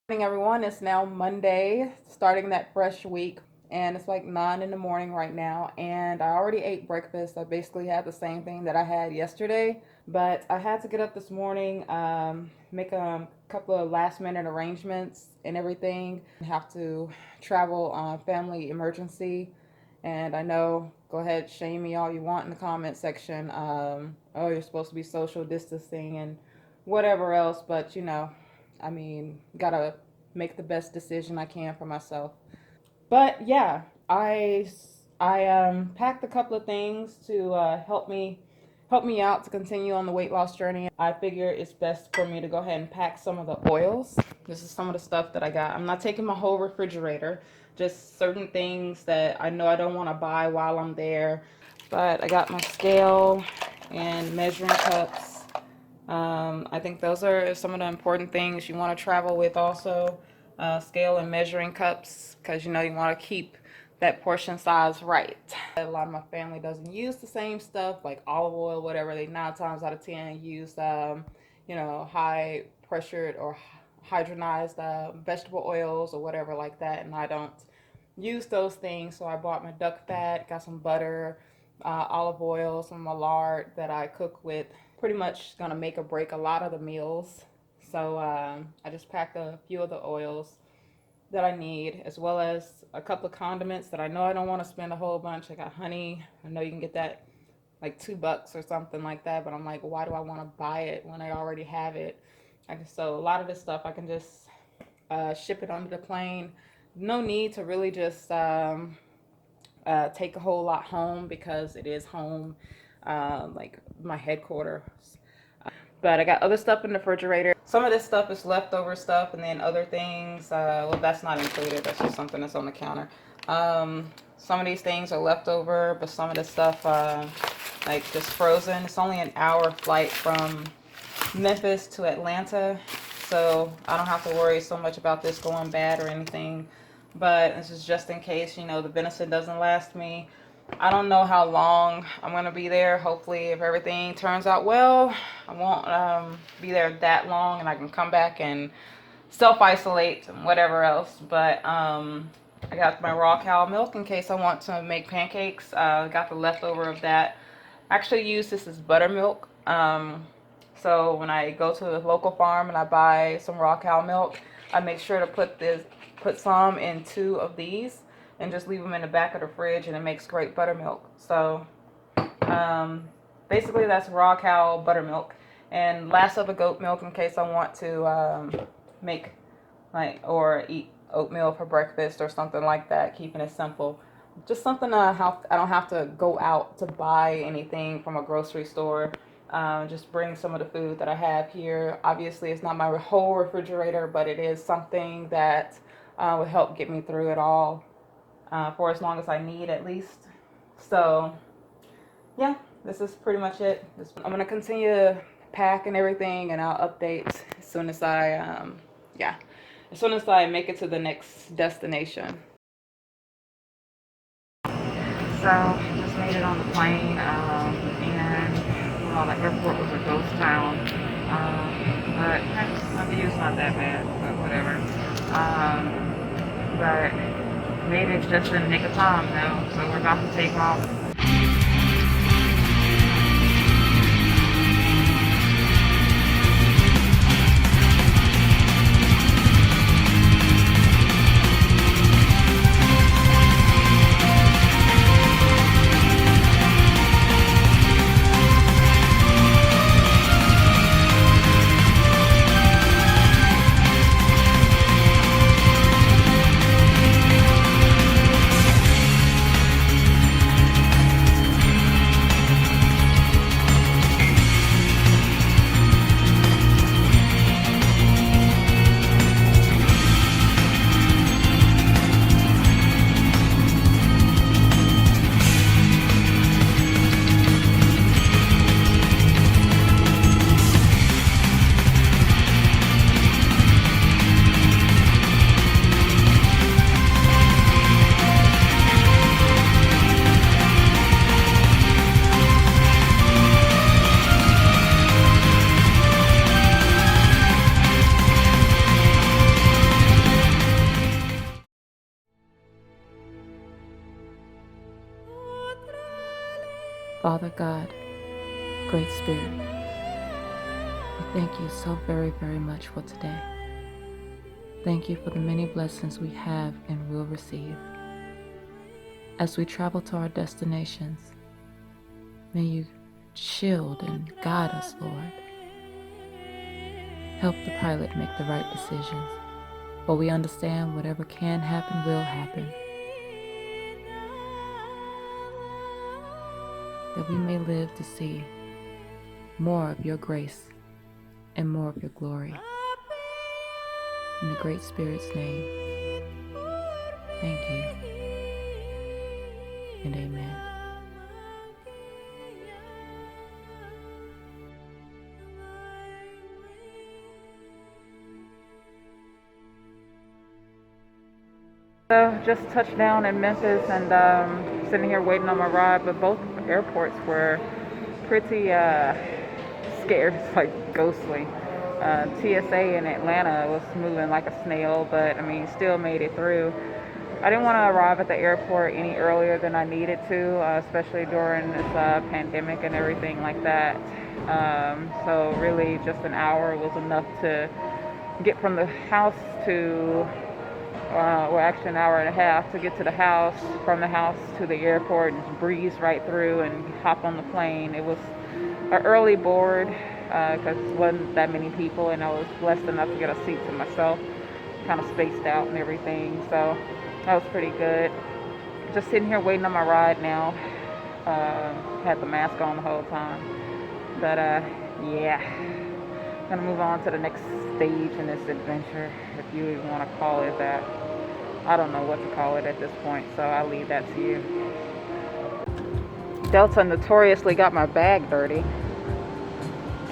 Morning, everyone. It's now Monday, starting that fresh week, and it's like 9 in the morning right now. And I already ate breakfast. I basically had the same thing that I had yesterday, but I had to get up this morning, make a couple of last minute arrangements and everything. Have to travel on family emergency, and I know. Go ahead, shame me all you want in the comment section. Oh, you're supposed to be social distancing and whatever else, but I mean, gotta make the best decision I can for myself. But yeah, I packed a couple of things to help me out to continue on the weight loss journey. I figure it's best for me to go ahead and pack some of the oils. This is some of the stuff that I got. I'm not taking my whole refrigerator, just certain things that I know I don't want to buy while I'm there. But I got my scale and measuring cups. I think those are some of the important things you want to travel with also. Scale and measuring cups, because you want to keep that portion size right. A lot of my family doesn't use the same stuff like olive oil, whatever. They 9 times out of 10 use high pressured or hydrogenized vegetable oils or whatever like that, and I don't use those things. So I bought my duck fat, got some butter, olive oil, some of my lard that I cook with. Pretty much gonna make or break a lot of the meals. So I just packed a few of the oils that I need, as well as a couple of condiments that I know I don't want to spend a whole bunch. I got honey. I know you can get that like $2 or something like that, but I'm like, why do I want to buy it when I already have it? So a lot of this stuff I can just ship it onto the plane. No need to really just take a whole lot home, because it is home, like my headquarters. But I got other stuff in the refrigerator. Some of this stuff is leftover stuff, and then other things, well, that's not included. That's just something that's on the counter. Some of these things are leftover, but some of this stuff, like just frozen. It's only an hour flight from Memphis to Atlanta, so I don't have to worry so much about this going bad or anything. But this is just in case, the venison doesn't last me. I don't know how long I'm going to be there. Hopefully, if everything turns out well, I won't be there that long, and I can come back and self-isolate and whatever else. But I got my raw cow milk in case I want to make pancakes. Got the leftover of that. I actually use this as buttermilk. So when I go to the local farm and I buy some raw cow milk, I make sure to put some in 2 of these and just leave them in the back of the fridge, and it makes great buttermilk. So basically that's raw cow buttermilk, and last of the goat milk in case I want to make or eat oatmeal for breakfast or something like that, keeping it simple. Just something I don't have to go out to buy anything from a grocery store. Just bring some of the food that I have here. Obviously, it's not my whole refrigerator, but it is something that would help get me through it all for as long as I need, at least. So, yeah, this is pretty much it. I'm going to continue to pack and everything, and I'll update as soon as as soon as I make it to the next destination. So, just made it on the plane, and well, the airport was a ghost town, but the view's not that bad, but whatever. But made it just in the nick of time now, so we're about to take off. Father God, Great Spirit, we thank you so very, very much for today. Thank you for the many blessings we have and will receive. As we travel to our destinations, may you shield and guide us, Lord. Help the pilot make the right decisions, for we understand whatever can happen will happen. That we may live to see more of your grace and more of your glory. In the Great Spirit's name, thank you and amen. So just touched down in Memphis and sitting here waiting on my ride, but both airports were pretty scarce, like ghostly. TSA in Atlanta was moving like a snail, but I mean, still made it through. I didn't want to arrive at the airport any earlier than I needed to, especially during this pandemic and everything like that. So really just an hour was enough to get from the house to, well, actually an hour and a half to get to the house, from the house to the airport, and breeze right through and hop on the plane. It was an early board because it wasn't that many people, and I was blessed enough to get a seat to myself, kind of spaced out and everything. So that was pretty good. Just sitting here waiting on my ride now. Had the mask on the whole time. But yeah, gonna move on to the next stage in this adventure, if you even want to call it that. I don't know what to call it at this point, so I'll leave that to you. Delta notoriously got my bag dirty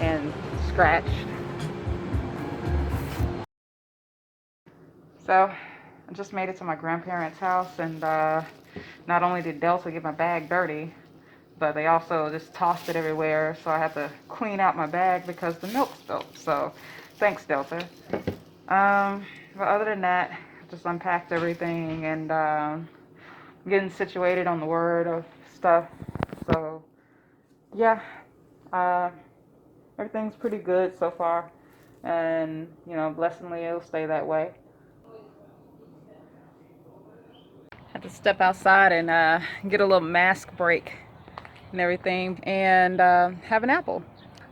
and scratched. So I just made it to my grandparents' house, and not only did Delta get my bag dirty, but they also just tossed it everywhere, so I had to clean out my bag because the milk spilled. So thanks, Delta. But other than that, just unpacked everything and getting situated on the word of stuff. So yeah, everything's pretty good so far, and you know, blessingly it'll stay that way. Had to step outside and get a little mask break and everything, and have an apple.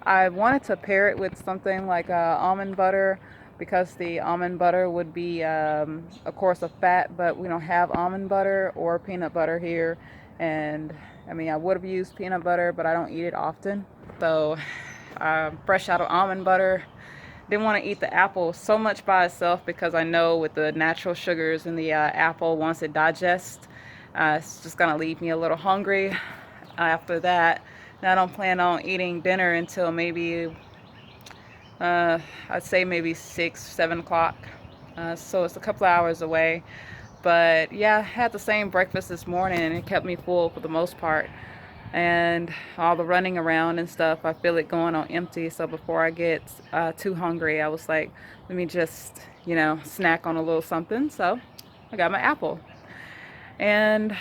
I wanted to pair it with something like almond butter, because the almond butter would be of course a fat, but we don't have almond butter or peanut butter here. And I mean, I would have used peanut butter, but I don't eat it often. So fresh out of almond butter. Didn't want to eat the apple so much by itself, because I know with the natural sugars in the apple, once it digests, it's just gonna leave me a little hungry after that. And I don't plan on eating dinner until maybe I'd say maybe 6-7 o'clock, so it's a couple hours away. But yeah, I had the same breakfast this morning and it kept me full for the most part, and all the running around and stuff, I feel it going on empty. So before I get too hungry, I was like, let me just, you know, snack on a little something. So I got my apple, and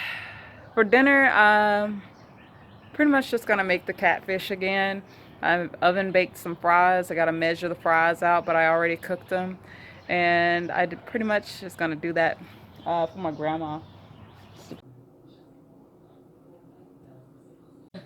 for dinner, pretty much just gonna make the catfish again. I've oven baked some fries. I gotta measure the fries out, but I already cooked them, and I did pretty much just gonna do that for my grandma.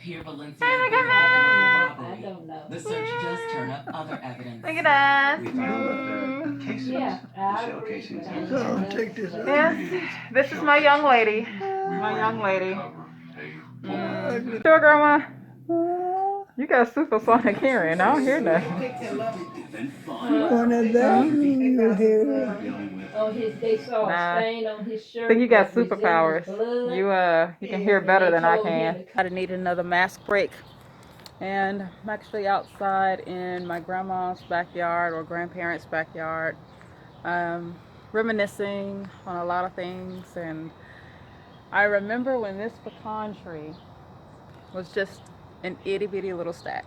Here, Valencia. I don't know. The search does turn up other evidence. Look at that. We found casings. Yeah, the shell casings. So check this out. Yes, this is my young lady. My young lady. Sure, Grandma. You got supersonic hearing. I don't hear nothing. One of them you hear. Oh, they saw a stain on his shirt. I think you got superpowers. You can hear better than I can. I need another mask break, and I'm actually outside in my grandma's backyard or grandparents' backyard, reminiscing on a lot of things. And I remember when this pecan tree was just an itty bitty little stack.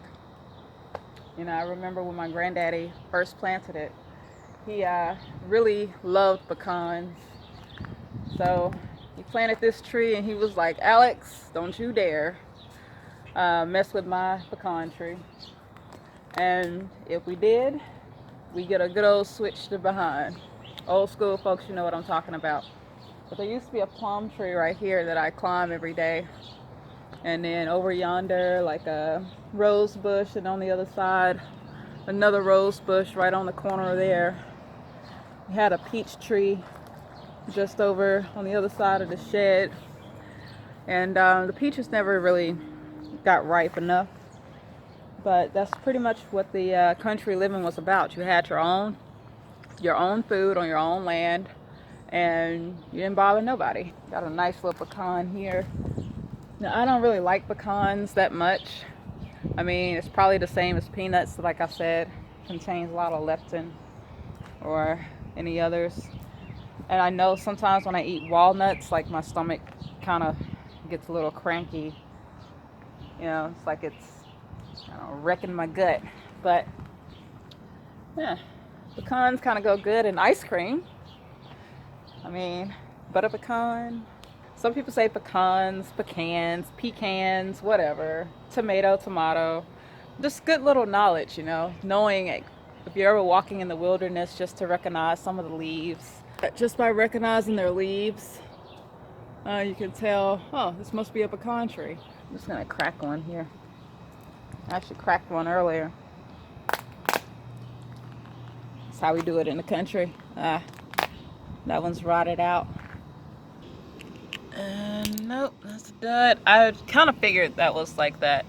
You know, I remember when my granddaddy first planted it, he really loved pecans. So he planted this tree and he was like, Alex, don't you dare mess with my pecan tree. And if we did, we get a good old switch to behind. Old school folks, you know what I'm talking about. But there used to be a plum tree right here that I climb every day. And then over yonder, like a rose bush, and on the other side, another rose bush right on the corner there. We had a peach tree just over on the other side of the shed. And the peaches never really got ripe enough. But that's pretty much what the country living was about. You had your own food on your own land, and you didn't bother nobody. Got a nice little pecan here. Now, I don't really like pecans that much. I mean, it's probably the same as peanuts, like I said. Contains a lot of leptin or any others. And I know sometimes when I eat walnuts, like my stomach kind of gets a little cranky. You know, it's like it's wrecking my gut. But yeah, pecans kind of go good in ice cream. I mean, butter pecan. Some people say pecans, whatever. Tomato. Just good little knowledge, you know, knowing if you're ever walking in the wilderness, just to recognize some of the leaves. Just by recognizing their leaves, you can tell, oh, this must be a pecan tree. I'm just gonna crack one here. I actually cracked one earlier. That's how we do it in the country. That one's rotted out. And nope, that's a dud. I kind of figured that was like that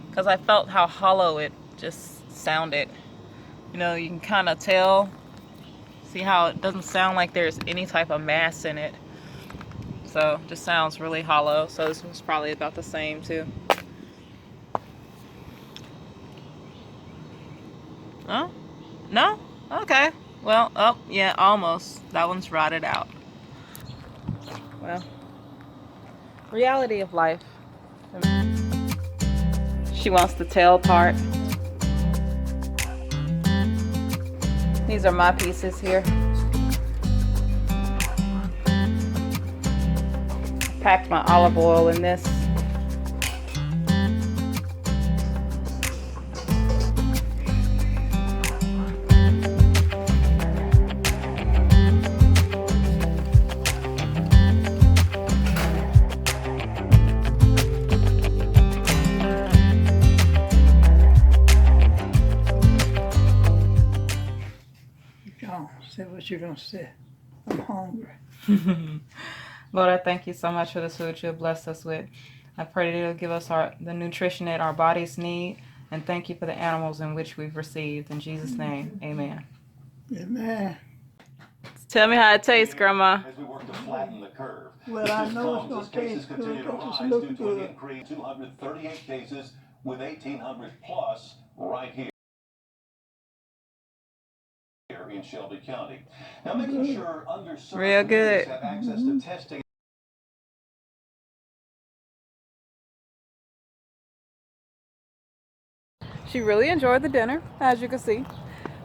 because I felt how hollow it just sounded. You know, you can kind of tell. See how it doesn't sound like there's any type of mass in it. So just sounds really hollow. So this one's probably about the same too. Oh, no? Okay. Well, oh, yeah, almost. That one's rotted out. Well, reality of life. She wants the tail part. These are my pieces here. Packed my olive oil in this. Say what you're going to say. I'm hungry. Lord, I thank you so much for this food you have blessed us with. I pray that it'll give us the nutrition that our bodies need, and thank you for the animals in which we've received. In Jesus' name, amen. Amen. Tell me how it tastes, Grandma. As we work to flatten the curve. Well, I know it's going to taste good because it looks good. 238 cases with 1,800 plus right here in Shelby County. Now, making sure underserved Real good. communities have access to testing. She really enjoyed the dinner, as you can see.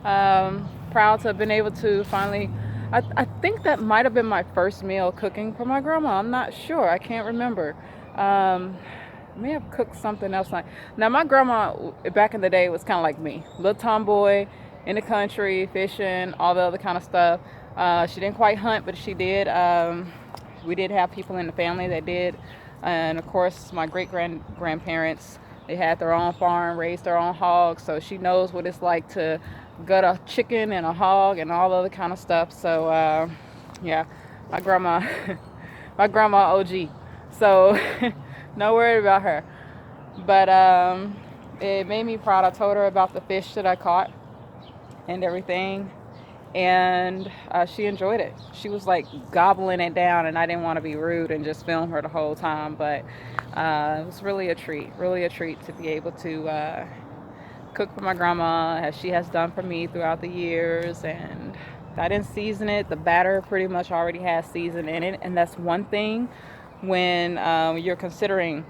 Proud to have been able to finally, I think that might have been my first meal cooking for my grandma. I'm not sure. I can't remember. May have cooked something else. Now, my grandma back in the day was kind of like me. Little tomboy, in the country, fishing, all the other kind of stuff. She didn't quite hunt, but she did. We did have people in the family that did. And, of course, my great-grandparents, they had their own farm, raised their own hogs, so she knows what it's like to gut a chicken and a hog and all other kind of stuff. So, yeah, my grandma OG. So, no worry about her. But it made me proud. I told her about the fish that I caught and everything, and she enjoyed it. She was like gobbling it down, and I didn't want to be rude and just film her the whole time, but it was really a treat to be able to cook for my grandma as she has done for me throughout the years. And I didn't season it. The batter pretty much already has season in it, and that's one thing when you're considering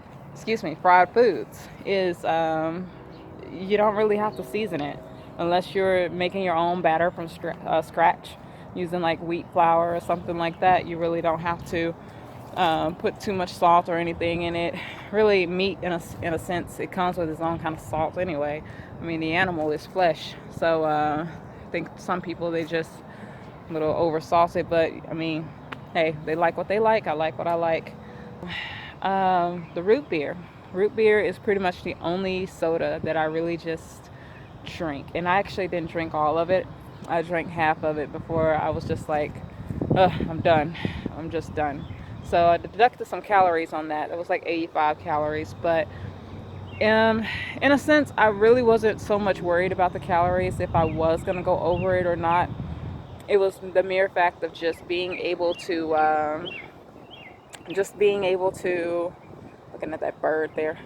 fried foods is you don't really have to season it unless you're making your own batter from scratch using like wheat flour or something like that. You really don't have to. put too much salt or anything in it. Really, meat in a sense, it comes with its own kind of salt anyway. I mean, the animal is flesh, so I think some people they just a little over salted, but I mean, hey, they like what they like. I like what I like. The root beer. Root beer is pretty much the only soda that I really just drink, and I actually didn't drink all of it. I drank half of it before I was just like, ugh, I'm done. I'm just done. So I deducted some calories on that. It was like 85 calories, but in a sense, I really wasn't so much worried about the calories if I was gonna go over it or not. It was the mere fact of just being able to, looking at that bird there,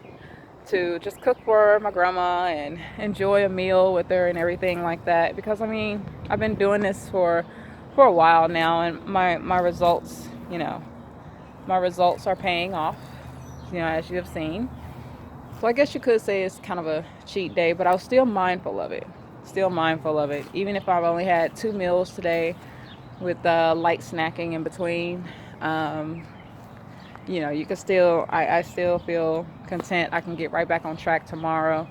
to just cook for my grandma and enjoy a meal with her and everything like that. Because I mean, I've been doing this for a while now, and my results, my results are paying off, as you have seen. So I guess you could say it's kind of a cheat day, but I was still mindful of it. Still mindful of it, even if I've only had 2 meals today with light snacking in between. Um, you can still, I still feel content. I can get right back on track tomorrow.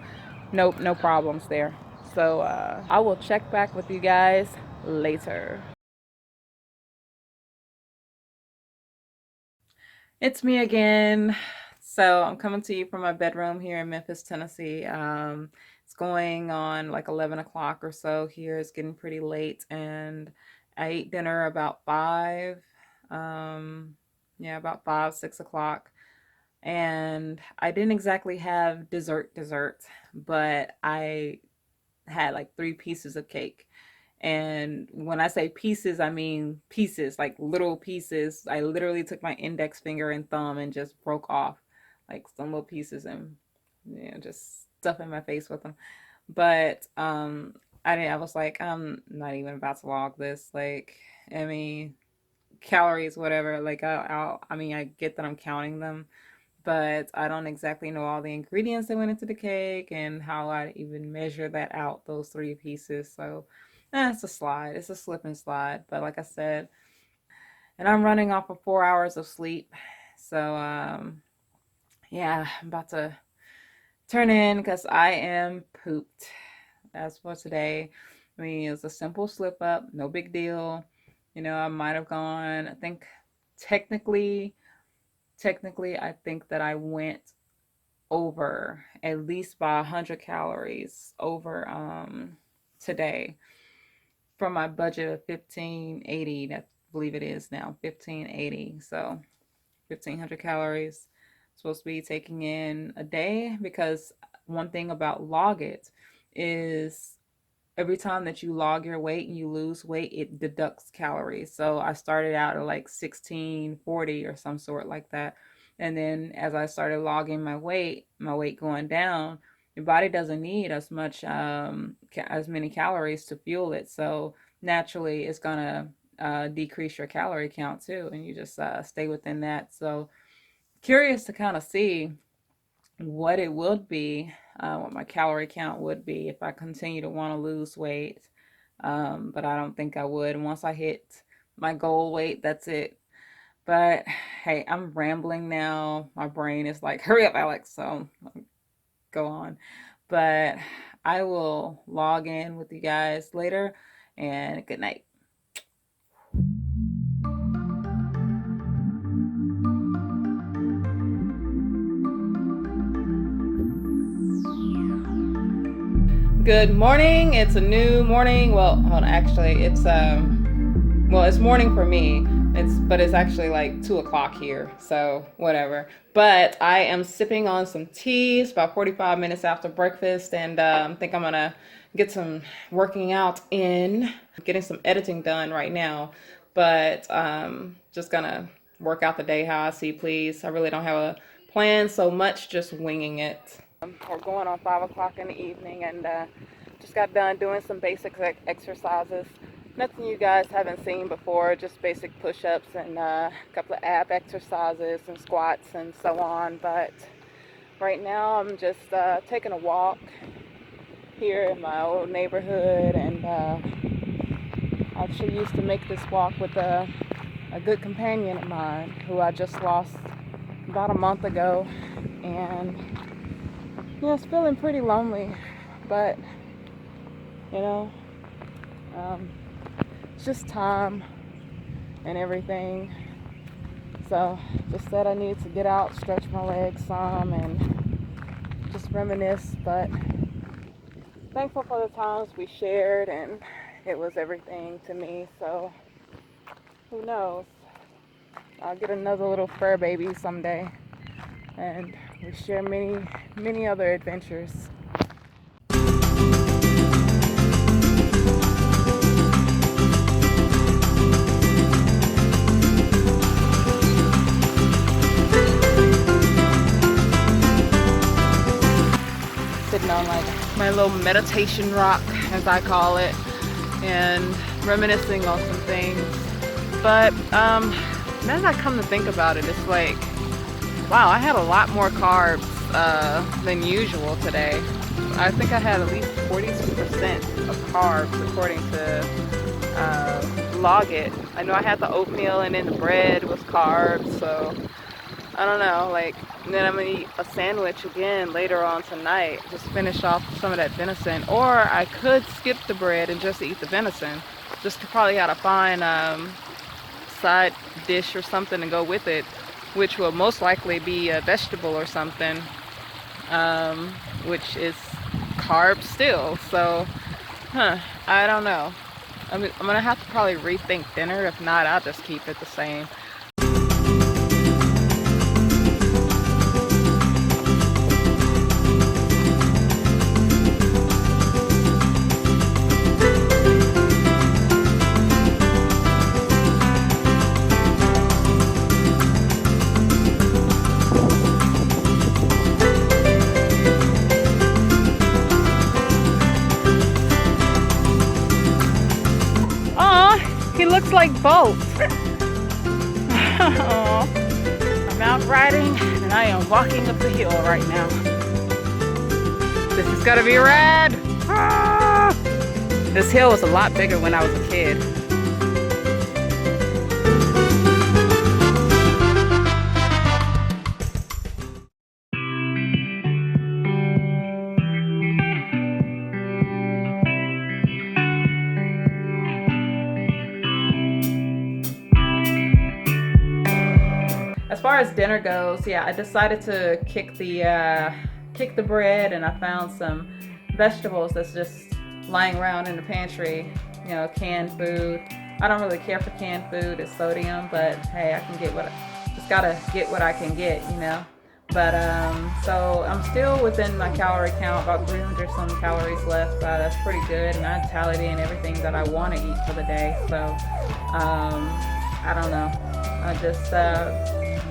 Nope, no problems there. So I will check back with you guys later. It's me again. So I'm coming to you from my bedroom here in Memphis, Tennessee. It's going on like 11 o'clock or so here. It's getting pretty late, and I ate dinner about 5. Yeah, about 5, 6 o'clock. And I didn't exactly have dessert, but I had like 3 pieces of cake. And when I say pieces, I mean pieces, like little pieces. I literally took my index finger and thumb and just broke off like some little pieces and just stuffing my face with them. But I was like, I'm not even about to log this. Like, I mean, calories, whatever. Like, I mean, I get that I'm counting them, but I don't exactly know all the ingredients that went into the cake and how I even measure that out, those 3 pieces. So it's a slide. It's a slip and slide. But like I said, and I'm running off of 4 hours of sleep. So yeah, I'm about to turn in because I am pooped. As for today, I mean, it was a simple slip up, no big deal. I might have gone, I think technically, I think that I went over at least by 100 calories over today from my budget of 1580. I believe it is now 1580. So 1500 calories supposed to be taking in a day, because one thing about Log It is every time that you log your weight and you lose weight, it deducts calories. So I started out at like 1640 or some sort like that. And then as I started logging my weight going down, your body doesn't need as much, as many calories to fuel it. So naturally, it's gonna decrease your calorie count too, and you just stay within that. So curious to kind of see what it would be, what my calorie count would be if I continue to want to lose weight. But I don't think I would. Once I hit my goal weight, that's it. But hey, I'm rambling now. My brain is like, hurry up, Alex. So go on. But I will log in with you guys later, and good night. Good morning. It's a new morning. Well, hold on. Actually, it's morning for me. It's actually like 2 o'clock here, so whatever. But I am sipping on some tea. It's about 45 minutes after breakfast, and I think I'm gonna get some working out in, getting some editing done right now. But just gonna work out the day how I see please. I really don't have a plan so much, just winging it. We're going on 5 o'clock in the evening, and just got done doing some basic exercises. Nothing you guys haven't seen before, just basic push-ups and a couple of ab exercises and squats and so on. But right now I'm just taking a walk here in my old neighborhood, and I actually used to make this walk with a a good companion of mine who I just lost about a month ago, and it's feeling pretty lonely, but you know, it's just time and everything. So just said I needed to get out, stretch my legs some, and just reminisce. But thankful for the times we shared, and it was everything to me. So who knows? I'll get another little fur baby someday, and we share many, many other adventures. Sitting on like my little meditation rock, as I call it, and reminiscing on some things. But now that I come to think about it, it's like, wow, I had a lot more carbs than usual today. I think I had at least 42% of carbs according to Log It. I know I had the oatmeal, and then the bread was carbs, so I don't know, like, and then I'm gonna eat a sandwich again later on tonight, just finish off some of that venison. Or I could skip the bread and just eat the venison. Just to probably have to find side dish or something to go with it, which will most likely be a vegetable or something, which is carbs still. So, I don't know. I'm gonna have to probably rethink dinner. If not, I'll just keep it the same. He looks like Bolt. I'm out riding, and I am walking up the hill right now. This is gonna be rad. This hill was a lot bigger when I was a kid. As far as dinner goes, yeah, I decided to kick the bread, and I found some vegetables that's just lying around in the pantry. Canned food. I don't really care for canned food; it's sodium, but hey, I can get just gotta get what I can get, But so I'm still within my calorie count, about 300 some calories left. That's pretty good, and I tallied in everything that I want to eat for the day. So I don't know. I just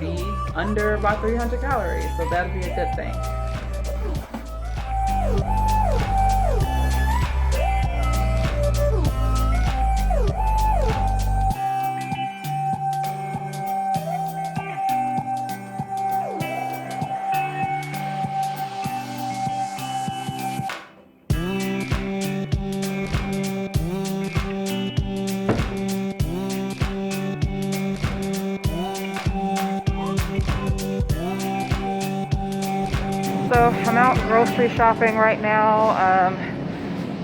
be under about 300 calories, so that'll be a good thing. So I'm out grocery shopping right now.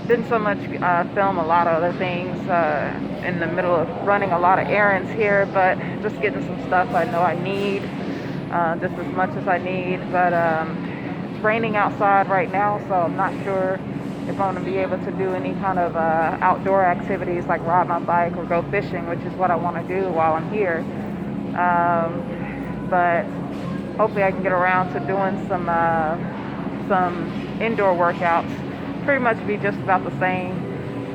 Didn't so much film a lot of other things in the middle of running a lot of errands here, but just getting some stuff I know I need, just as much as I need. But it's raining outside right now, so I'm not sure if I'm going to be able to do any kind of outdoor activities like ride my bike or go fishing, which is what I want to do while I'm here. But hopefully I can get around to doing some indoor workouts. Pretty much be just about the same,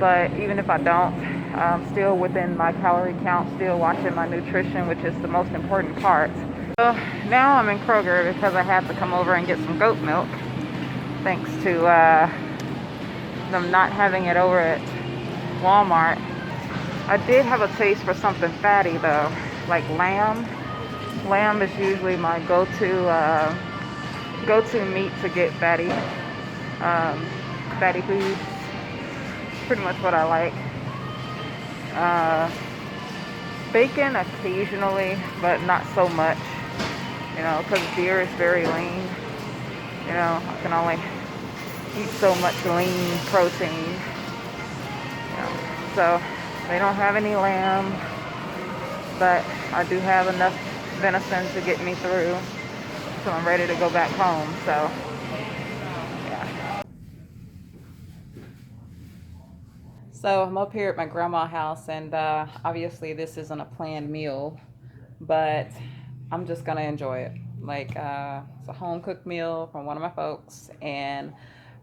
but even if I don't, I'm still within my calorie count, still watching my nutrition, which is the most important part. So now I'm in Kroger because I had to come over and get some goat milk, thanks to them not having it over at Walmart. I did have a taste for something fatty though, like lamb. Lamb is usually my go-to meat to get fatty foods. Pretty much what I like. Bacon occasionally, but not so much, you know, because deer is very lean. You know, I can only eat so much lean protein. You know, so they don't have any lamb, but I do have enough venison to get me through till I'm ready to go back home. So, yeah. So I'm up here at my grandma's house, and obviously this isn't a planned meal, but I'm just gonna enjoy it. Like it's a home cooked meal from one of my folks, and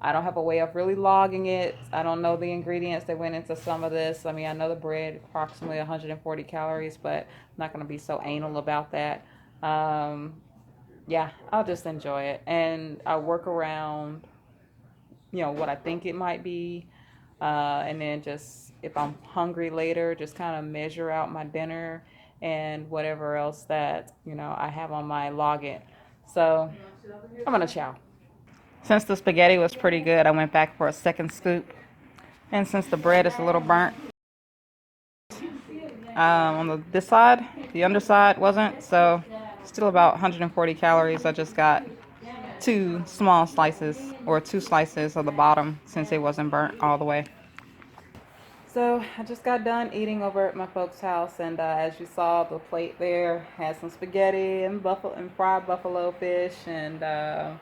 I don't have a way of really logging it. I don't know the ingredients that went into some of this. I mean, I know the bread approximately 140 calories, but I'm not gonna be so anal about that. Um, yeah, I'll just enjoy it, and I'll work around, you know, what I think it might be, and then just if I'm hungry later, just kind of measure out my dinner and whatever else that, you know, I have on my login. So I'm gonna chow. Since the spaghetti was pretty good, I went back for a second scoop, and since the bread is a little burnt on this side, the underside wasn't, so still about 140 calories. I just got two small slices, or two slices of the bottom, since it wasn't burnt all the way. So I just got done eating over at my folks' house, and as you saw, the plate there had some spaghetti and buffalo and fried buffalo fish, and a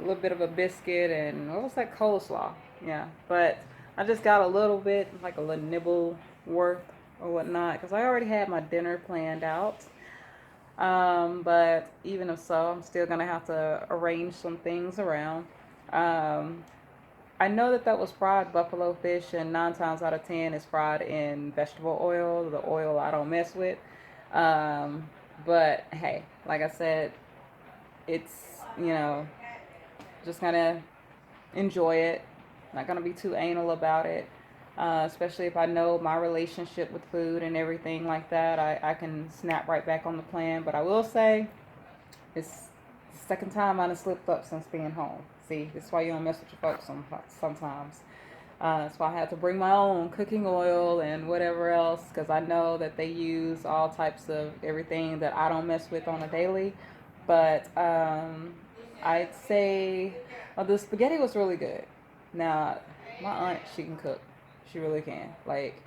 little bit of a biscuit, and what was that, coleslaw? Yeah, but I just got a little bit, like a little nibble worth or whatnot, because I already had my dinner planned out. But even if so, I'm still gonna have to arrange some things around. Um, I know that that was fried buffalo fish, and 9 times out of 10 is fried in vegetable oil, the oil I don't mess with. Um, but hey, like I said, it's, you know, just gonna enjoy it. Not gonna be too anal about it. Especially if I know my relationship with food and everything like that, I can snap right back on the plan. But I will say, it's the second time I done slipped up since being home. See, that's why you don't mess with your folks sometimes. That's why I had to bring my own cooking oil and whatever else, because I know that they use all types of everything that I don't mess with on a daily. But I'd say the spaghetti was really good. Now, my aunt, she can cook. She really can. Like,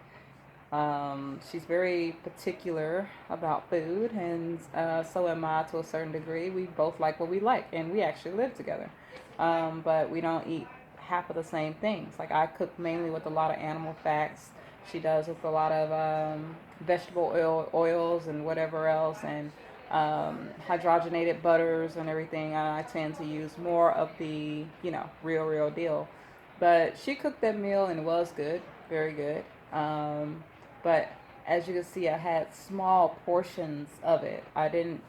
she's very particular about food, and so am I to a certain degree. We both like what we like, and we actually live together. But we don't eat half of the same things. Like, I cook mainly with a lot of animal fats. She does with a lot of vegetable oils and whatever else, and hydrogenated butters and everything. I tend to use more of the, you know, real deal. But she cooked that meal and it was good, very good. But as you can see, I had small portions of it. I didn't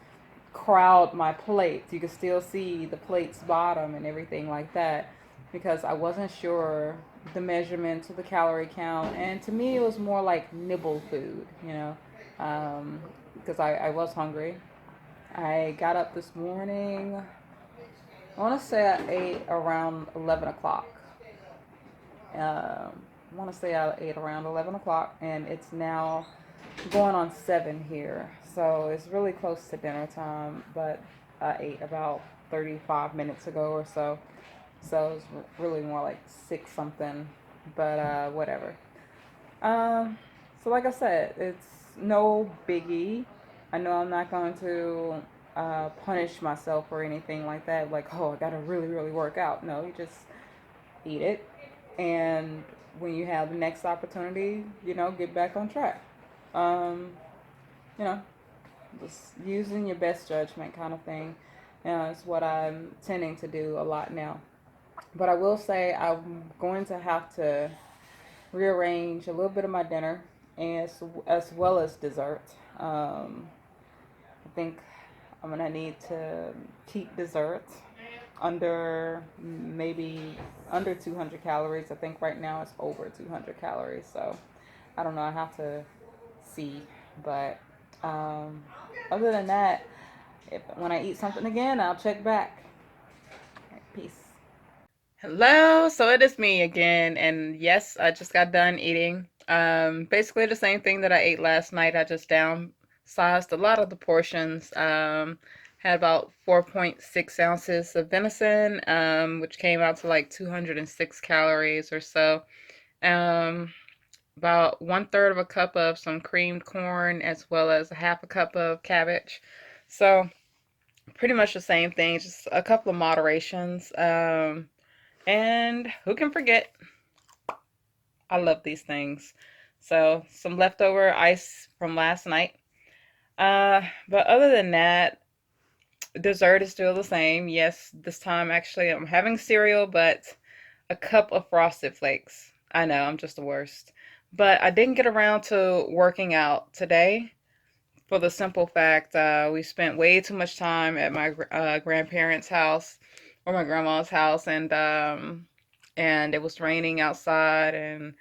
crowd my plate. You can still see the plate's bottom and everything like that, because I wasn't sure the measurements of the calorie count. And to me, it was more like nibble food, you know, because I was hungry. I got up this morning. I want to say I ate around 11 o'clock. I want to say I ate around 11 o'clock, and it's now going on 7 here. So it's really close to dinner time, but I ate about 35 minutes ago or so. So it's really more like 6 something, but whatever. Um, so like I said, it's no biggie. I know I'm not going to punish myself or anything like that. Like, oh, I gotta really work out. No, you just eat it, and when you have the next opportunity, you know, get back on track. Um, you know, just using your best judgment kind of thing. Is what I'm tending to do a lot now. But I will say I'm going to have to rearrange a little bit of my dinner, as well as dessert. I think I'm gonna need to keep dessert under, maybe under 200 calories. I think right now it's over 200 calories. So I don't know. I have to see. But other than that, when I eat something again, I'll check back. All right, peace. Hello, so it is me again, and yes, I just got done eating. Basically the same thing that I ate last night. I just downsized a lot of the portions. Had about 4.6 ounces of venison, which came out to like 206 calories or so. Um, about 1/3 of a cup of some creamed corn, as well as a half a cup of cabbage. So pretty much the same thing, just a couple of moderations. And who can forget? I love these things. So some leftover ice from last night. But other than that, dessert is still the same. Yes, this time actually I'm having cereal, but a cup of Frosted Flakes. I know, I'm just the worst. But I didn't get around to working out today for the simple fact we spent way too much time at my grandparents' house or my grandma's house, and it was raining outside, and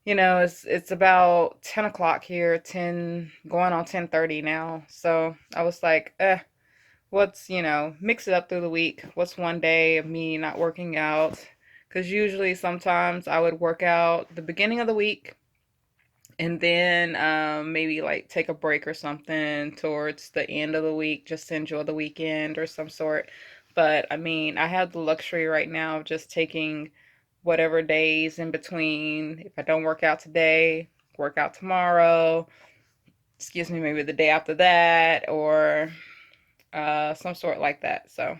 you know, it's about 10 o'clock here, 10 going on 10:30 now. So I was like, what's, mix it up through the week. What's one day of me not working out? Because usually sometimes I would work out the beginning of the week and then maybe like take a break or something towards the end of the week just to enjoy the weekend or some sort. But I mean, I have the luxury right now of just taking whatever days in between. If I don't work out today, work out tomorrow, excuse me, maybe the day after that, or some sort like that. So,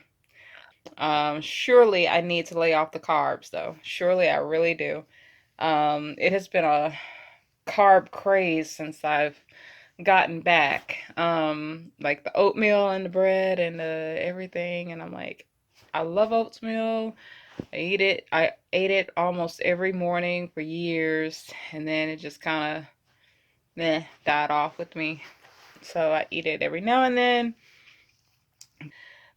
surely I need to lay off the carbs, though. Surely I really do. It has been a carb craze since I've gotten back. Like the oatmeal and the bread and the everything, and I'm like, I love oatmeal. I ate it almost every morning for years, and then it just kind of died off with me. So I eat it every now and then.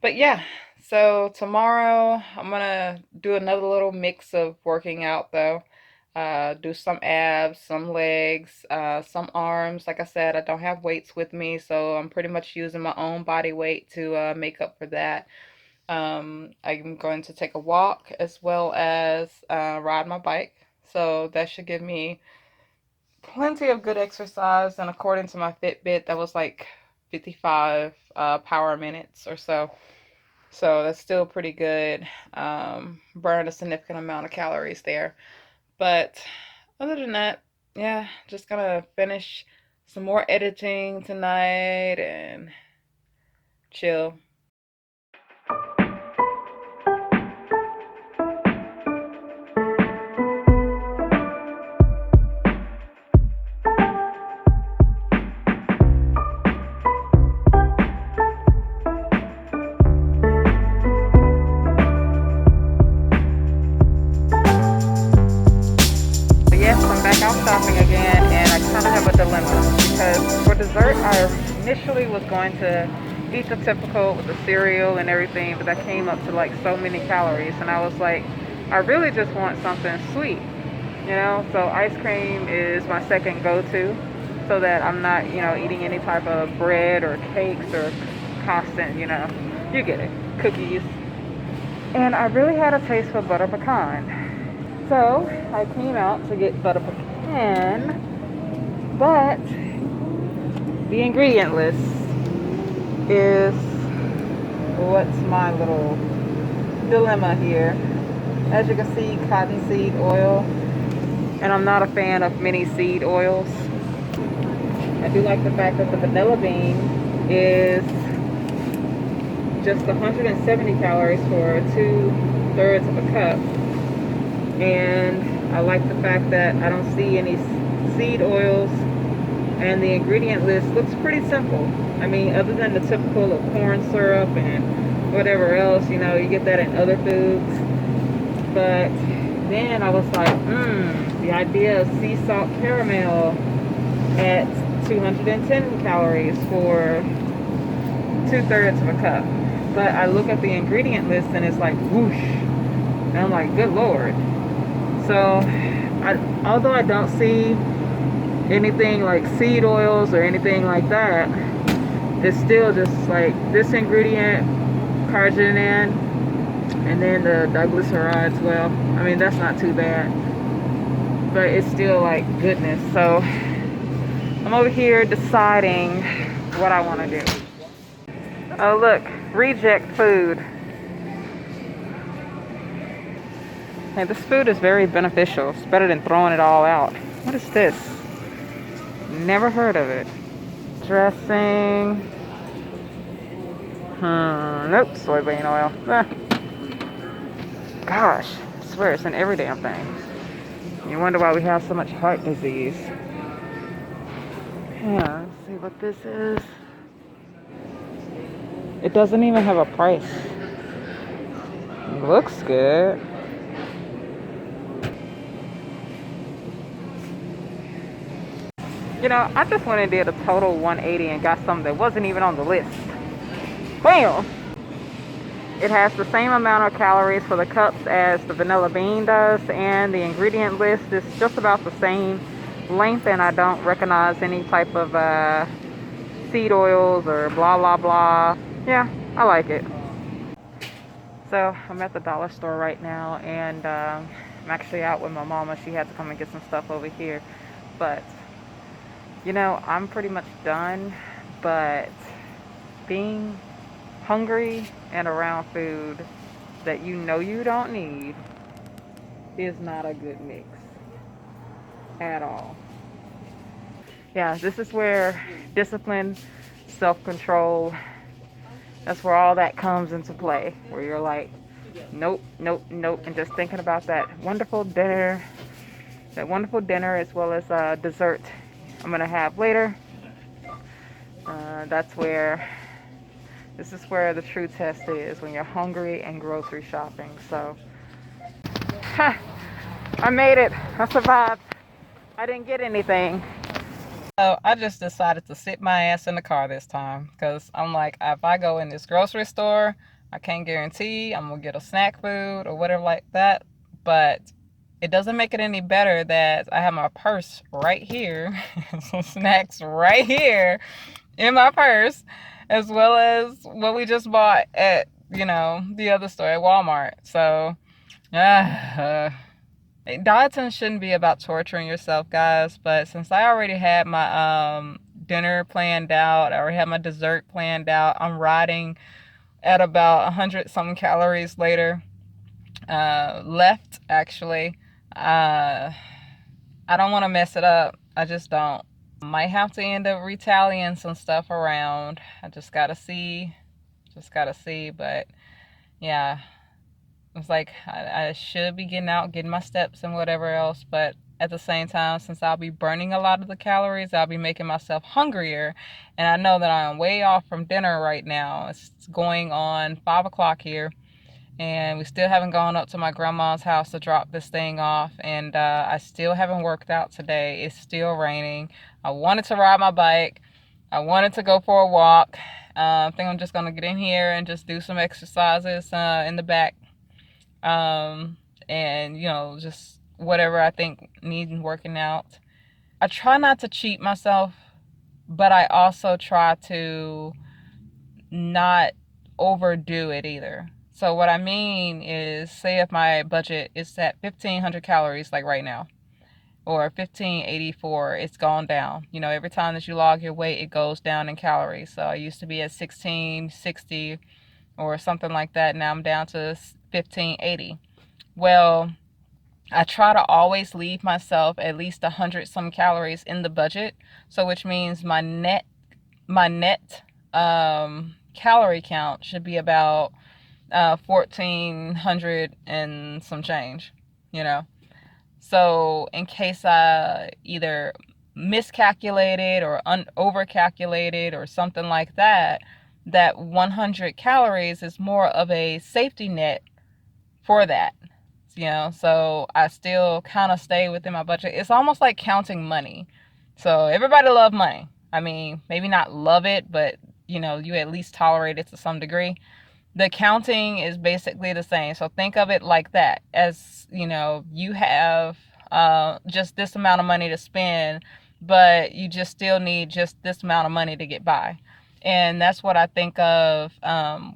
But yeah, so tomorrow I'm gonna do another little mix of working out though. Do some abs, some legs, some arms. Like I said, I don't have weights with me, so I'm pretty much using my own body weight to make up for that. I'm going to take a walk as well as ride my bike. So that should give me plenty of good exercise. And according to my Fitbit, that was like 55 power minutes or so. So that's still pretty good. Burned a significant amount of calories there. But other than that, yeah, just gonna finish some more editing tonight and chill. But yes, I'm back out shopping again, and I kind of have a dilemma because for dessert, I initially was going to eat the typical with the cereal and everything, but that came up to like so many calories, and I was like, I really just want something sweet, you know? So ice cream is my second go-to, so that I'm not, eating any type of bread or cakes or constant, you get it, cookies. And I really had a taste for butter pecan. So I came out to get butter pecan, but the ingredient list is what's my little dilemma here. As you can see, cottonseed oil, and I'm not a fan of many seed oils. I do like the fact that the vanilla bean is just 170 calories for 2/3 of a cup. And I like the fact that I don't see any seed oils, and the ingredient list looks pretty simple. I mean, other than the typical of corn syrup and whatever else, you get that in other foods. But then I was like, the idea of sea salt caramel at 210 calories for 2/3 of a cup. But I look at the ingredient list and it's like whoosh, and I'm like, good lord. So, although I don't see anything like seed oils or anything like that, it's still just like this ingredient, carcinogen, and then the diglycerides. Well, I mean, that's not too bad. but it's still like goodness. So I'm over here deciding what I want to do. Oh look, reject food. Hey, this food is very beneficial. It's better than throwing it all out. What is this? Never heard of it. Dressing. Nope, soybean oil. Ah. Gosh, I swear it's in every damn thing. You wonder why we have so much heart disease. Yeah, let's see what this is. It doesn't even have a price. It looks good. You know, I just went and did a total 180 and got something that wasn't even on the list. Bam! It has the same amount of calories for the cups as the vanilla bean does, and the ingredient list is just about the same length, and I don't recognize any type of seed oils or blah blah blah. Yeah, I like it. So I'm at the dollar store right now, and I'm actually out with my mama. She had to come and get some stuff over here, but you know, I'm pretty much done. But being hungry and around food that you know you don't need is not a good mix at all. Yeah, this is where discipline, self-control, that's where all that comes into play, where you're like, nope, nope, nope, and just thinking about that wonderful dinner as well as dessert I'm gonna have later. This is where the true test is, when you're hungry and grocery shopping. So I made it. I survived. I didn't get anything. So I just decided to sit my ass in the car this time, because I'm like, if I go in this grocery store, I can't guarantee I'm gonna get a snack food or whatever like that. But it doesn't make it any better that I have my purse right here, some snacks right here in my purse, as well as what we just bought at, you know, the other store at Walmart. So dieting shouldn't be about torturing yourself, guys, but since I already had my dinner planned out, I already had my dessert planned out, I'm riding at about 100 something calories left actually. I don't want to mess it up. I just don't. Might have to end up retallying some stuff around. I just gotta see. But yeah, it's like I should be getting out, getting my steps and whatever else. But at the same time, since I'll be burning a lot of the calories, I'll be making myself hungrier. And I know that I'm way off from dinner right now. It's going on 5 o'clock here. And we still haven't gone up to my grandma's house to drop this thing off, and I still haven't worked out today. It's still raining. I wanted to ride my bike. I wanted to go for a walk. I think I'm just gonna get in here and just do some exercises in the back, and you know, just whatever I think needs working out. I try not to cheat myself, but I also try to not overdo it either. So what I mean is, say if my budget is at 1,500 calories like right now, or 1,584, it's gone down. You know, every time that you log your weight, it goes down in calories. So I used to be at 1,660 or something like that. Now I'm down to 1,580. Well, I try to always leave myself at least 100 some calories in the budget. So which means my net calorie count should be about 1,400 and some change, you know. So in case I either miscalculated or overcalculated or something like that, that 100 calories is more of a safety net for that, you know. So I still kind of stay within my budget. It's almost like counting money. So everybody love money. I mean, maybe not love it, but you know, you at least tolerate it to some degree. The counting is basically the same. So think of it like that, as you know, you have just this amount of money to spend, but you just still need just this amount of money to get by. And that's what I think of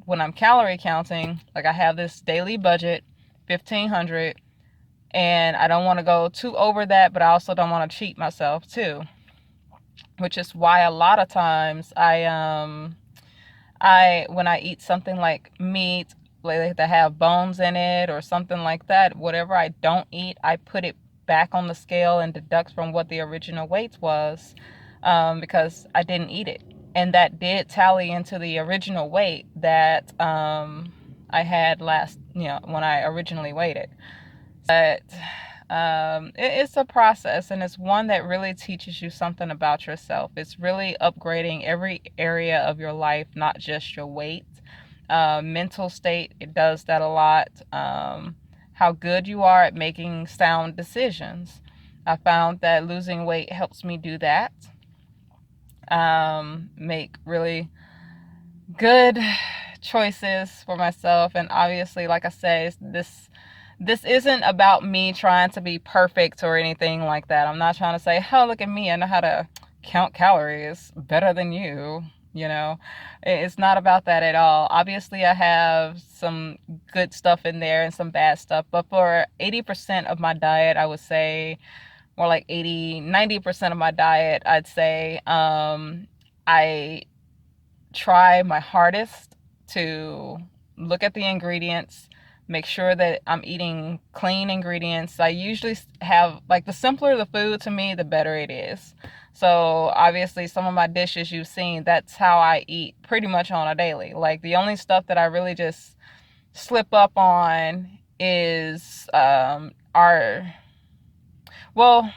when I'm calorie counting. Like I have this daily budget, 1,500, and I don't want to go too over that, but I also don't want to cheat myself too, which is why a lot of times I when I eat something like meat, like that have bones in it or something like that, whatever I don't eat, I put it back on the scale and deduct from what the original weight was, because I didn't eat it, and that did tally into the original weight that I had last, when I originally weighed it. But it's a process, and it's one that really teaches you something about yourself. It's really upgrading every area of your life, not just your weight. Mental state, it does that a lot. How good you are at making sound decisions. I found that losing weight helps me do that. Make really good choices for myself, and obviously, like I say, this isn't about me trying to be perfect or anything like that. I'm not trying to say, oh, look at me, I know how to count calories better than you. It's not about that at all. Obviously, I have some good stuff in there and some bad stuff, but for 80% of my diet, I would say, more like 80-90% of my diet, I'd say, I try my hardest to look at the ingredients, make sure that I'm eating clean ingredients. I usually have, like, the simpler the food to me, the better it is. So obviously some of my dishes you've seen, that's how I eat pretty much on a daily. Like, the only stuff that I really just slip up on is our well,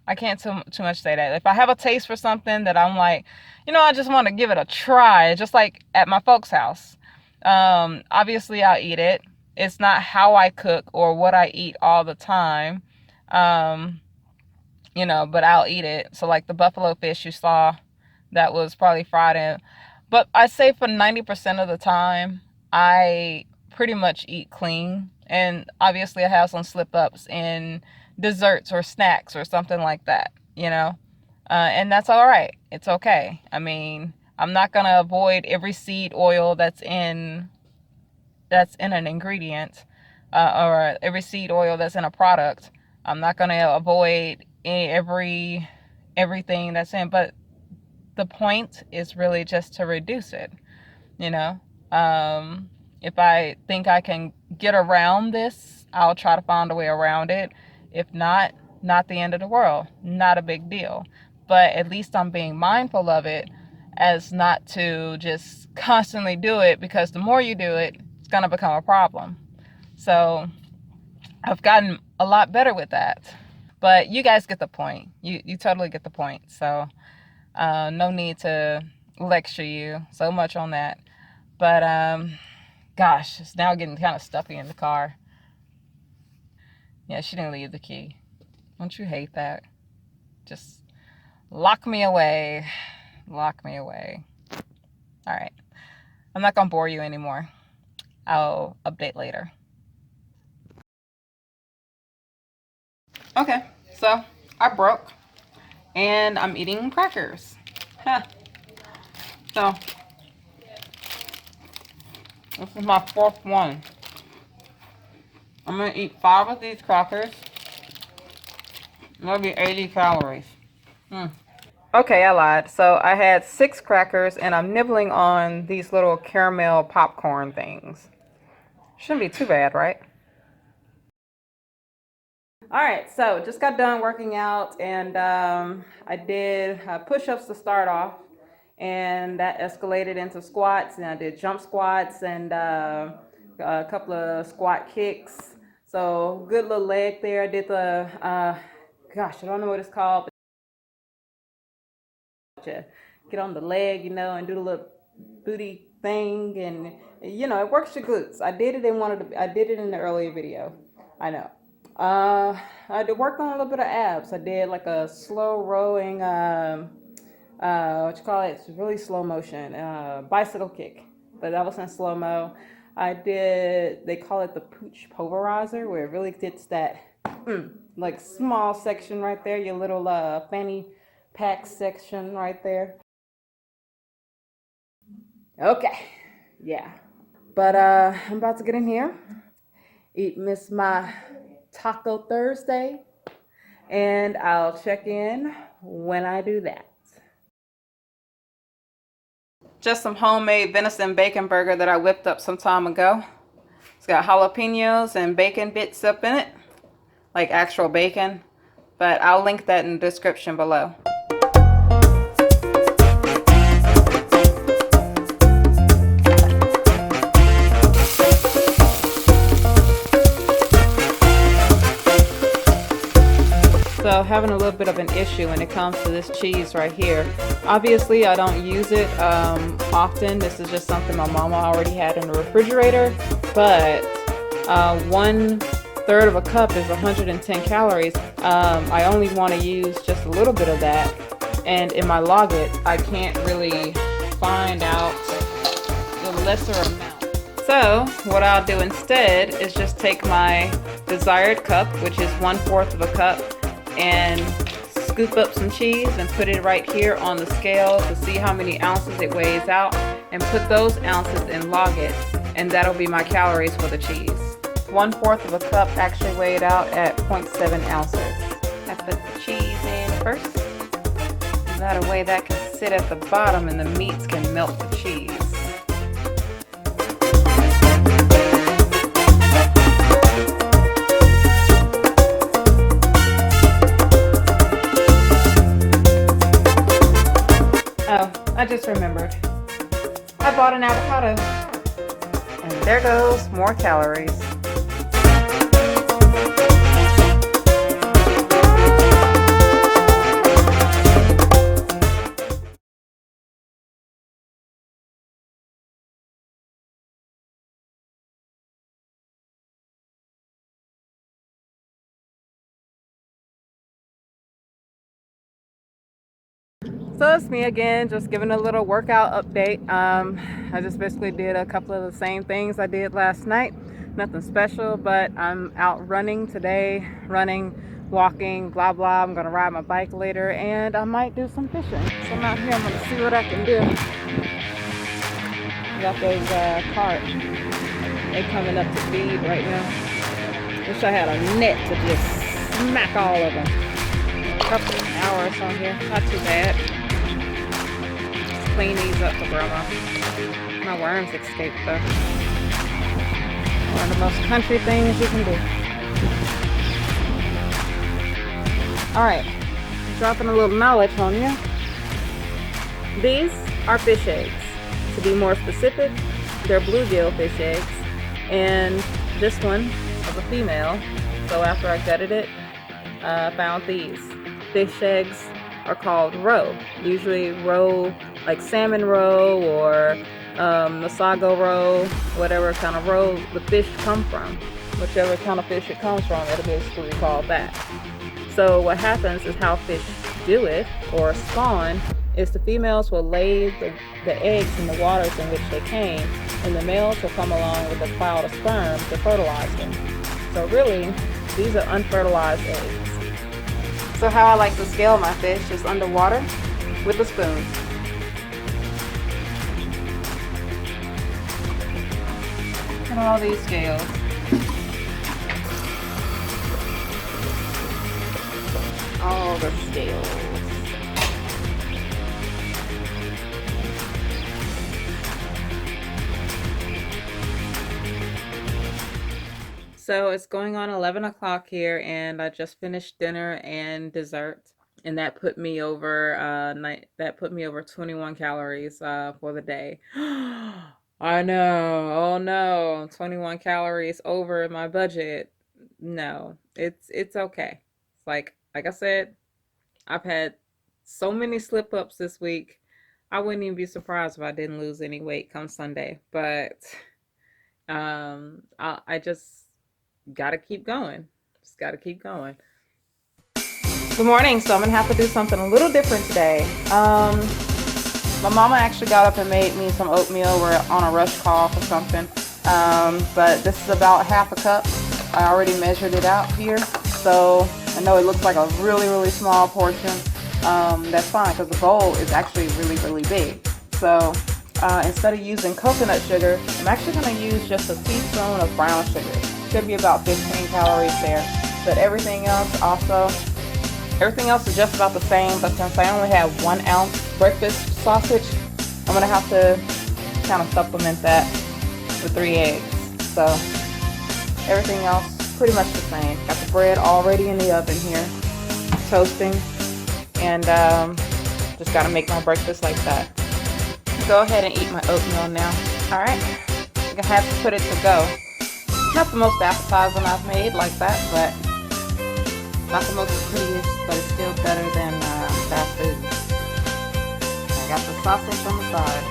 I can't too much say that. If I have a taste for something that I'm like, I just want to give it a try, just like at my folks' house. Obviously, I'll eat it. It's not how I cook or what I eat all the time, um, but I'll eat it. So, like the buffalo fish you saw, that was probably fried in. But I say for 90% of the time, I pretty much eat clean. And obviously, I have some slip ups in desserts or snacks or something like that. And that's all right. It's okay. I mean, I'm not going to avoid every seed oil that's in an ingredient, or every seed oil that's in a product. I'm not going to avoid everything that's in, but the point is really just to reduce it, you know. If I think I can get around this, I'll try to find a way around it. If not, not the end of the world, not a big deal. But at least I'm being mindful of it, as not to just constantly do it, because the more you do it, it's going to become a problem. So I've gotten a lot better with that. But you guys get the point. You totally get the point. So no need to lecture you so much on that. But gosh, it's now getting kind of stuffy in the car. Yeah, she didn't leave the key. Don't you hate that? Just lock me away. Lock me away. All right. I'm not going to bore you anymore. I'll update later. Okay, so I broke and I'm eating crackers. Huh. So this is my fourth one. I'm going to eat 5 of these crackers. That'll be 80 calories. Okay, I lied. So I had 6 crackers and I'm nibbling on these little caramel popcorn things. Shouldn't be too bad, right? All right, so just got done working out, and I did push-ups to start off, and that escalated into squats, and I did jump squats and a couple of squat kicks. So good little leg there. I did the gosh, I don't know what it's called, but you get on the leg, and do the little booty thing, and it works your glutes. I did it in the earlier video. I know. I did work on a little bit of abs. I did like a slow rowing, what you call it? It's really slow motion, bicycle kick, but that was in slow mo. They call it the pooch pulverizer, where it really gets that, like small section right there, your little fanny pack section right there. Okay, yeah. But I'm about to get in here, eat my Taco Thursday, and I'll check in when I do that. Just some homemade venison bacon burger that I whipped up some time ago. It's got jalapenos and bacon bits up in it, like actual bacon, but I'll link that in the description below. So having a little bit of an issue when it comes to this cheese right here. Obviously I don't use it often. This is just something my mama already had in the refrigerator, but 1/3 of a cup is 110 calories. I only want to use just a little bit of that, and in my logit I can't really find out the lesser amount. So what I'll do instead is just take my desired cup, which is 1/4 of a cup, and scoop up some cheese and put it right here on the scale to see how many ounces it weighs out, and put those ounces in logit, and that'll be my calories for the cheese. 1/4 of a cup actually weighed out at 0.7 ounces. I put the cheese in first. That way that can sit at the bottom and the meats can melt the cheese. Oh, I just remembered. I bought an avocado. And there goes more calories. So it's me again, just giving a little workout update. I just basically did a couple of the same things I did last night. Nothing special, but I'm out running today, walking, blah blah. I'm gonna ride my bike later, and I might do some fishing. So I'm out here, I'm gonna see what I can do. Got those carp. They coming up to feed right now. Wish I had a net to just smack all of them. A couple of hours on here, not too bad. Clean these up for grandma. My worms escaped though. One of the most country things you can do. Alright, dropping a little knowledge on you. These are fish eggs. To be more specific, they're bluegill fish eggs. And this one was a female. So after I gutted it, I found these. Fish eggs are called roe. Usually roe, like salmon roe or Masago roe, whatever kind of roe the fish come from. Whichever kind of fish it comes from, it'll basically be called that. So what happens is how fish do it, or spawn, is the females will lay the eggs in the waters in which they came, and the males will come along with a cloud of sperm to fertilize them. So really, these are unfertilized eggs. So how I like to scale my fish is underwater with a spoon. Look at all these scales. All the scales. So it's going on 11 o'clock here, and I just finished dinner and dessert, and that put me over 21 calories for the day. I know. Oh no, 21 calories over my budget. No, it's okay. It's like I said, I've had so many slip ups this week. I wouldn't even be surprised if I didn't lose any weight come Sunday, but I just gotta keep going. Just gotta keep going. Good morning. So I'm gonna have to do something a little different today. My mama actually got up and made me some oatmeal. We're on a rush call for something. But this is about half a cup. I already measured it out here. So I know it looks like a really, really small portion. That's fine because the bowl is actually really, really big. So instead of using coconut sugar, I'm actually going to use just a teaspoon of brown sugar. Should be about 15 calories there. But everything else is just about the same. But since I only have 1 ounce breakfast sausage, I'm gonna have to kind of supplement that with 3 eggs. So everything else pretty much the same. Got the bread already in the oven here, toasting, and just gotta make my breakfast like that. Go ahead and eat my oatmeal now. All right, I'm gonna have to put it to go. Not the most appetizing I've made like that, but not the most prettiest, but it's still better than fast food. I got the sausage on the side.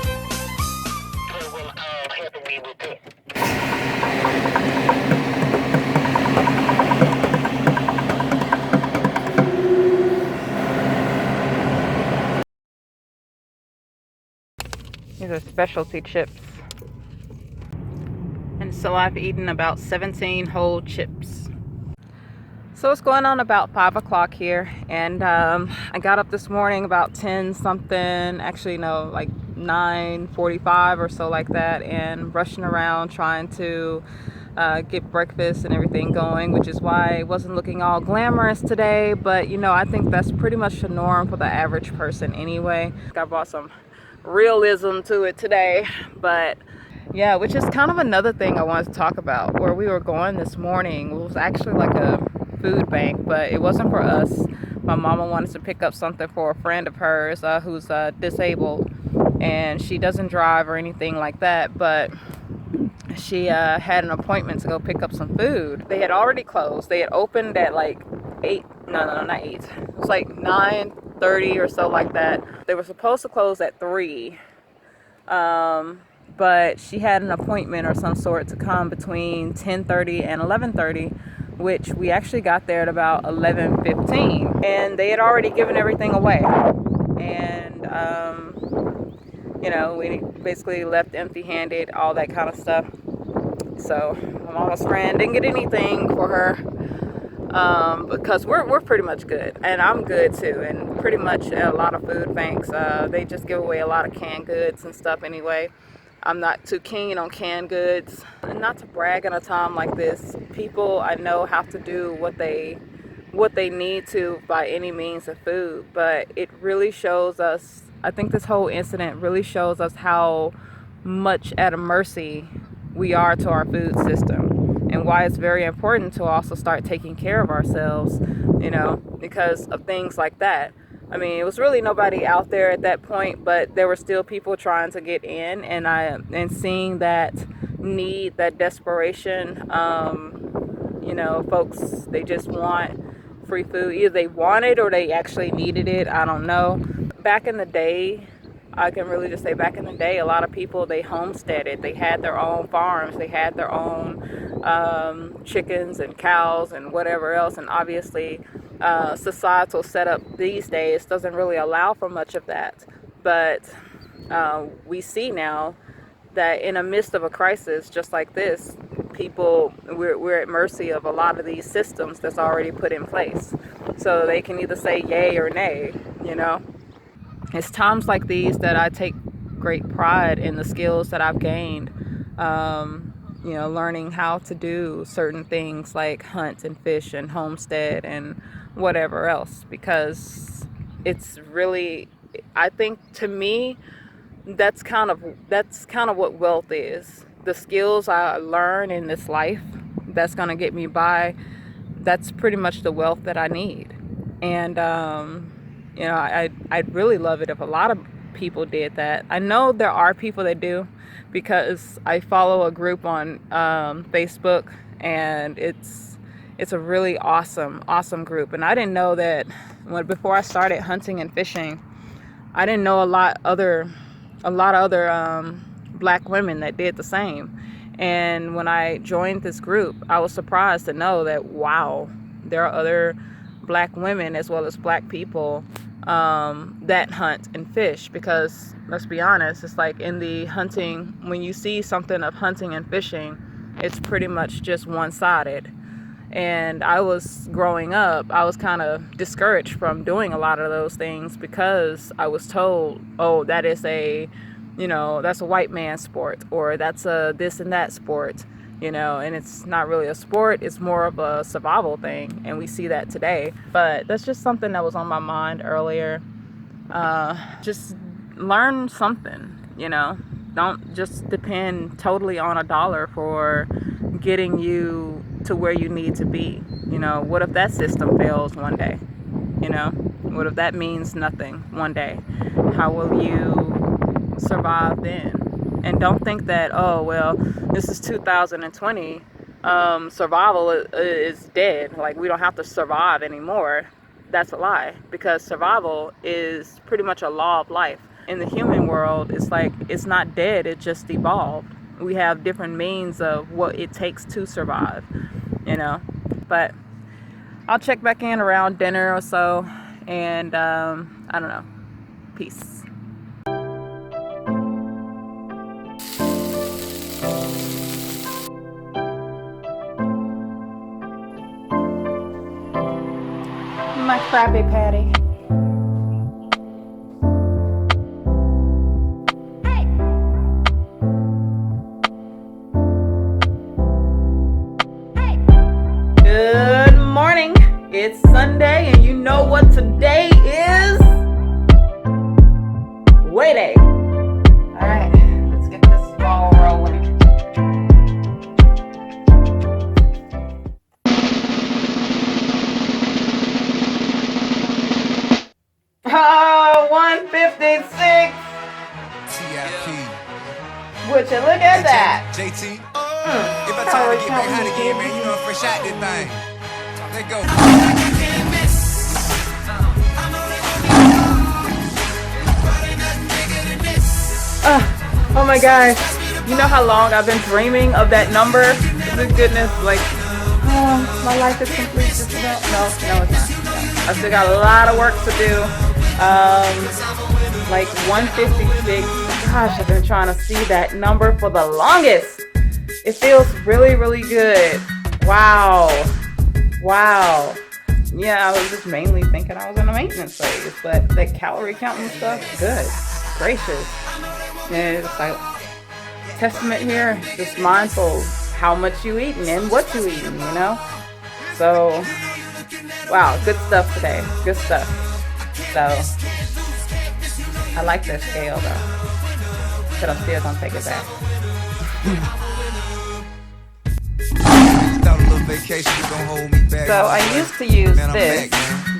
These are specialty chips. And so I've eaten about 17 whole chips. So it's going on about 5 o'clock here, and I got up this morning about 10 something, actually no, like 9:45 or so like that, and rushing around trying to get breakfast and everything going, which is why it wasn't looking all glamorous today. But you know, I think that's pretty much the norm for the average person anyway. I brought some realism to it today, but yeah, which is kind of another thing I wanted to talk about. Where we were going this morning, it was actually like a food bank, but it wasn't for us. My mama wanted to pick up something for a friend of hers who's disabled, and she doesn't drive or anything like that, but she had an appointment to go pick up some food. They had already closed. They had opened at like 8, no, not 8. It was like 9:30 or so like that. They were supposed to close at 3. But she had an appointment or some sort to come between 10:30 and 11:30, which we actually got there at about 11:15, and they had already given everything away. And you know, we basically left empty-handed, all that kind of stuff. So my mama's friend didn't get anything for her, because we're pretty much good, and I'm good too. And pretty much at a lot of food banks, they just give away a lot of canned goods and stuff anyway. I'm not too keen on canned goods. And not to brag in a time like this, people I know have to do what they need to by any means of food, but it really shows us, I think this whole incident really shows us how much at a mercy we are to our food system, and why it's very important to also start taking care of ourselves, you know, because of things like that. I mean, it was really nobody out there at that point, but there were still people trying to get in, and seeing that need, that desperation. You know, folks, they just want free food. Either they want it or they actually needed it. I don't know. Back in the day, I can really just say back in the day, a lot of people, they homesteaded. They had their own farms. They had their own chickens and cows and whatever else. And obviously, societal setup these days doesn't really allow for much of that. But we see now that in the midst of a crisis just like this, we're at mercy of a lot of these systems that's already put in place. So they can either say yay or nay, you know. It's times like these that I take great pride in the skills that I've gained, you know, learning how to do certain things like hunt and fish and homestead and whatever else, because it's really, I think to me, that's kind of what wealth is. The skills I learn in this life that's going to get me by, that's pretty much the wealth that I need. And you know, I'd really love it if a lot of people did that. I know there are people that do, because I follow a group on Facebook, and it's a really awesome group. And I didn't know that before I started hunting and fishing, I didn't know a lot of other black women that did the same. And when I joined this group, I was surprised to know that, wow, there are other black women as well as black people that hunt and fish. Because let's be honest, it's like in the hunting, when you see something of hunting and fishing, it's pretty much just one-sided. And I was growing up, I was kind of discouraged from doing a lot of those things, because I was told, oh, that is that's a white man sport, or that's a this and that sport, you know, and it's not really a sport, it's more of a survival thing, and we see that today. But that's just something that was on my mind earlier. Just learn something, you know. Don't just depend totally on a dollar for getting you to where you need to be. You know, what if that system fails one day? You know, what if that means nothing one day? How will you survive then? And don't think that, oh, well, this is 2020, survival is dead. Like, we don't have to survive anymore. That's a lie, because survival is pretty much a law of life. In the human world, it's like, it's not dead, it just evolved. We have different means of what it takes to survive, you know. But I'll check back in around dinner or so, and I don't know. Peace. My Krabby Patty. Good morning. It's Sunday, and you know what today is? Way Day. All right, let's get this ball rolling. Oh, 156. Would you look at that? JT, if I try to get back hot again, man, you know I'm fresh out this thing. Let go. Oh my gosh. You know how long I've been dreaming of that number? Good goodness, like, oh, my life is complete. No, it's not. Yeah. I still got a lot of work to do. Like 156. Gosh, I've been trying to see that number for the longest. It feels really, really good. Wow. Yeah, I was just mainly thinking I was in a maintenance phase, but that calorie counting stuff, good gracious. And it's like testament here, just mindful how much you eating and what you eating, you know. So, wow, good stuff today. Good stuff. So, I like this scale though, but I'm still gonna take it back. So I used to use this,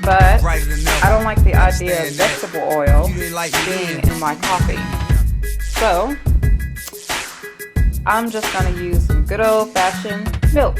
but I don't like the idea of vegetable oil being in my coffee. So I'm just gonna use some good old-fashioned milk.